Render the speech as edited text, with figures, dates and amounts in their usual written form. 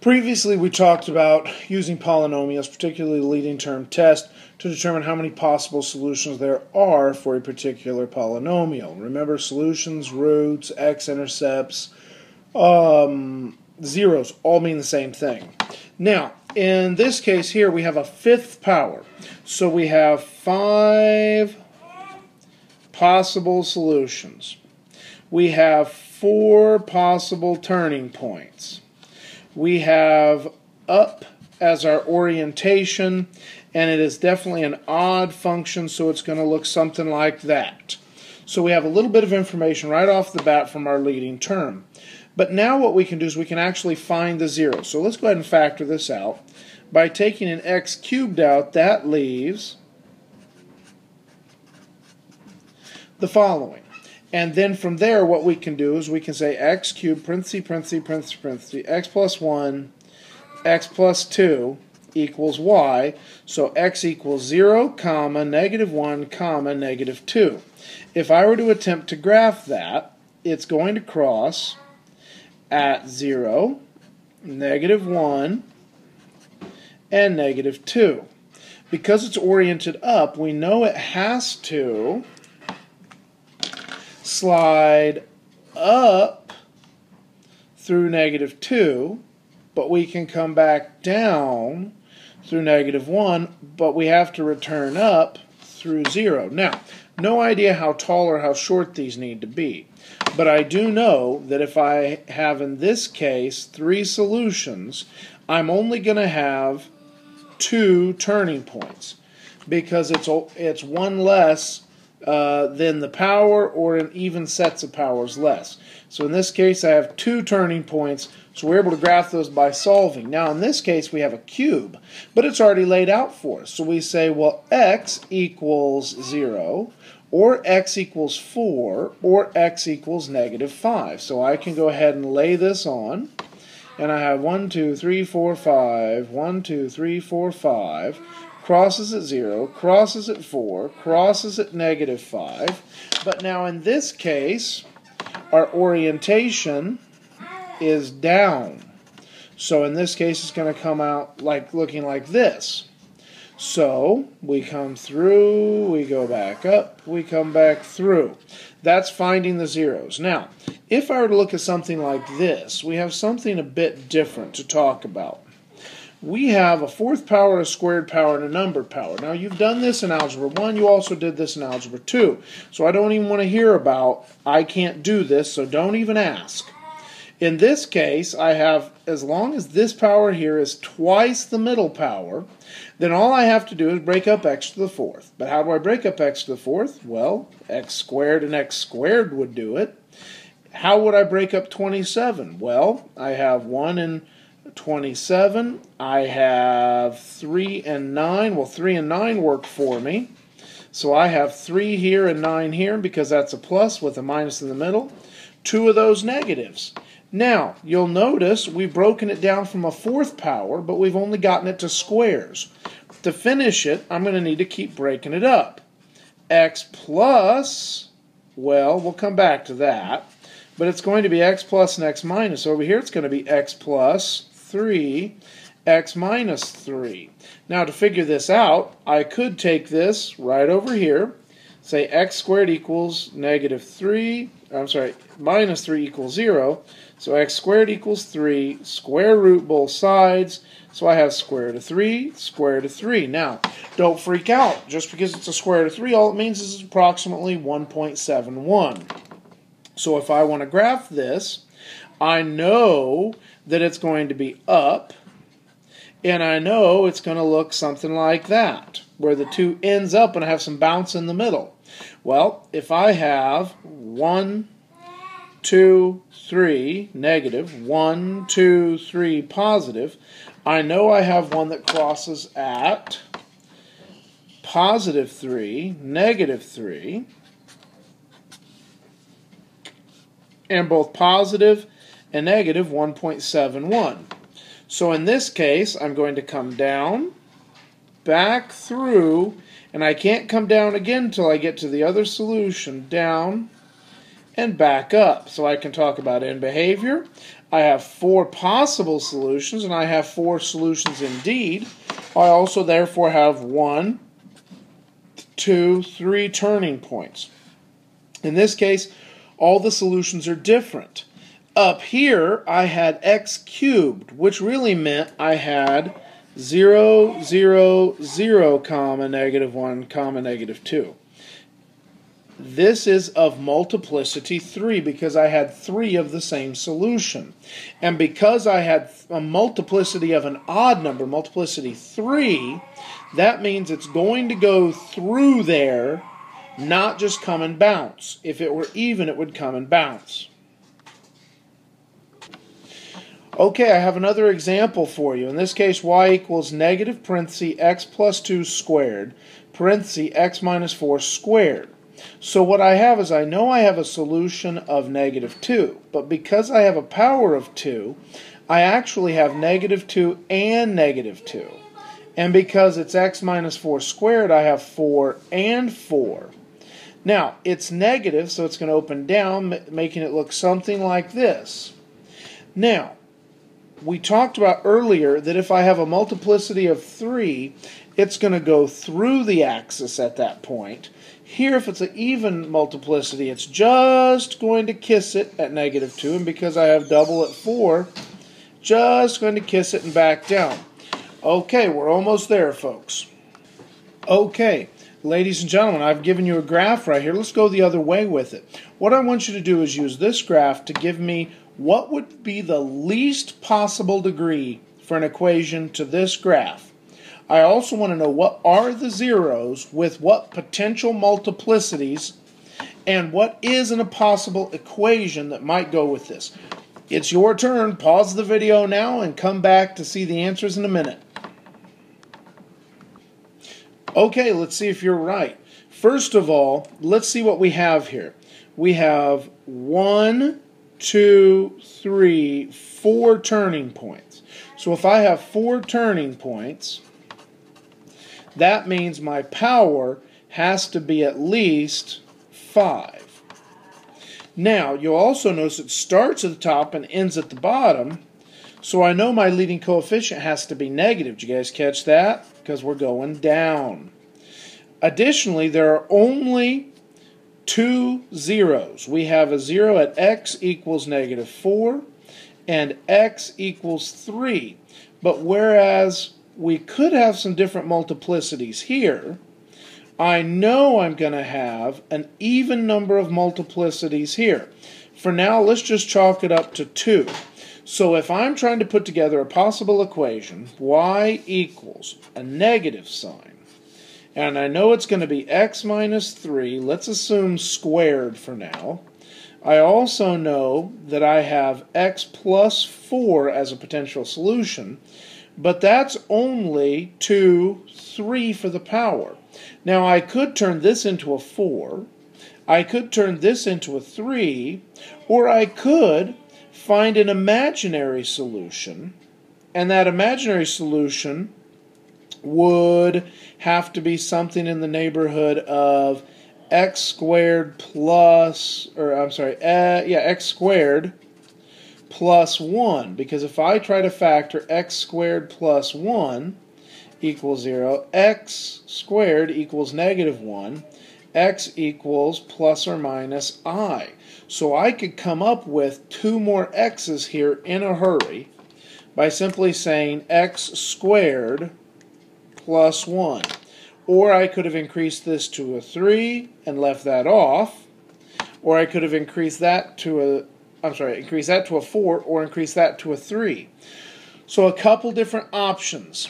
Previously, we talked about using polynomials, particularly the leading term test, to determine how many possible solutions there are for a particular polynomial. Remember, solutions, roots, x-intercepts, zeros all mean the same thing. Now, in this case here, we have a fifth power. So we have 5 possible solutions. We have 4 possible turning points. We have up as our orientation, and it is definitely an odd function, so it's going to look something like that. So we have a little bit of information right off the bat from our leading term. But now what we can do is we can actually find the zero. So let's go ahead and factor this out. By taking an x cubed out, that leaves the following. And then from there, what we can do is we can say x cubed, parentheses, x plus 1, x plus 2 equals y. So x equals 0, comma, negative 1, comma, negative 2. If I were to attempt to graph that, it's going to cross at 0, negative 1, and negative 2. Because it's oriented up, we know it has to slide up through negative 2, but we can come back down through negative 1, but we have to return up through 0. Now, no idea how tall or how short these need to be, but I do know that if I have, in this case, 3 solutions, I'm only going to have 2 turning points, because it's one less than the power, or in even sets of powers less. So in this case I have 2 turning points, so we're able to graph those by solving. Now in this case we have a cube, but it's already laid out for us. So we say, well, x equals 0, or x equals 4, or x equals negative 5. So I can go ahead and lay this on, and I have 1, 2, 3, 4, 5, 1, 2, 3, 4, 5, crosses at 0, crosses at 4, crosses at negative 5. But now in this case, our orientation is down. So in this case, it's going to come out looking like this. So we come through, we go back up, we come back through. That's finding the zeros. Now, if I were to look at something like this, we have something a bit different to talk about. We have a fourth power, a squared power, and a numbered power. Now, you've done this in Algebra 1. You also did this in Algebra 2. So I don't even want to hear about, I can't do this, so don't even ask. In this case, I have, as long as this power here is twice the middle power, then all I have to do is break up x to the fourth. But how do I break up x to the fourth? Well, x squared and x squared would do it. How would I break up 27? Well, I have 1 and 27. I have 3 and 9. Well, 3 and 9 work for me. So I have 3 here and 9 here, because that's a plus with a minus in the middle. 2 of those negatives. Now, you'll notice we've broken it down from a fourth power, but we've only gotten it to squares. To finish it, I'm going to need to keep breaking it up. X plus, well, we'll come back to that, but it's going to be x plus and x minus. Over here, it's going to be x plus 3, x minus 3. Now, to figure this out, I could take this right over here, say x squared equals negative 3, minus 3 equals 0. So x squared equals 3, square root both sides. So I have square root of 3, square root of 3. Now, don't freak out. Just because it's a square root of 3, all it means is it's approximately 1.71. So if I want to graph this, I know that it's going to be up, and I know it's going to look something like that, where the 2 ends up and I have some bounce in the middle. Well, if I have 1, 2, 3 negative, 1, 2, 3 positive, I know I have one that crosses at positive 3, negative 3, and both positive and negative 1.71. So in this case, I'm going to come down, back through, and I can't come down again until I get to the other solution, down, and back up. So I can talk about end behavior. I have 4 possible solutions, and I have 4 solutions indeed. I also therefore have 1, 2, 3 turning points. In this case, all the solutions are different. Up here, I had x cubed, which really meant I had 0, 0, 0, comma, -1, comma, -2. This is of multiplicity 3 because I had 3 of the same solution. And because I had a multiplicity of an odd number, multiplicity 3, that means it's going to go through there, not just come and bounce. If it were even, it would come and bounce. Okay, I have another example for you. In this case, y equals negative parenthesis x plus 2 squared, parenthesis x minus 4 squared. So what I have is I know I have a solution of -2, but because I have a power of 2, I actually have -2 and -2. And because it's x minus 4 squared, I have 4 and 4. Now, it's negative, so it's going to open down, making it look something like this. Now, we talked about earlier that if I have a multiplicity of 3, it's going to go through the axis at that point. Here, if it's an even multiplicity, it's just going to kiss it at -2, and because I have double at 4, just going to kiss it and back down. Okay, we're almost there, folks. Okay, ladies and gentlemen, I've given you a graph right here. Let's go the other way with it. What I want you to do is use this graph to give me what would be the least possible degree for an equation to this graph. I also want to know what are the zeros with what potential multiplicities and what is in a possible equation that might go with this. It's your turn. Pause the video now and come back to see the answers in a minute. Okay, let's see if you're right. First of all, let's see what we have here. We have 1, 2, 3, 4 turning points. So if I have 4 turning points, that means my power has to be at least 5. Now, you'll also notice it starts at the top and ends at the bottom, so I know my leading coefficient has to be negative. Did you guys catch that? Because we're going down. Additionally, there are only 2 zeros. We have a 0 at x equals -4 and x equals 3. But whereas we could have some different multiplicities here, I know I'm going to have an even number of multiplicities here. For now, let's just chalk it up to 2. So if I'm trying to put together a possible equation, y equals a negative sign, and I know it's going to be x minus 3, let's assume squared for now. I also know that I have x plus 4 as a potential solution, but that's only 2, 3 for the power. Now I could turn this into a 4, I could turn this into a 3, or I could find an imaginary solution, and that imaginary solution would have to be something in the neighborhood of x squared plus, x squared plus 1, because if I try to factor x squared plus 1 equals 0, x squared equals -1, x equals plus or minus I. So I could come up with 2 more x's here in a hurry by simply saying x squared plus 1. Or I could have increased this to a 3 and left that off, or I could have increased that to a increase that to a 4 or increase that to a 3. So a couple different options.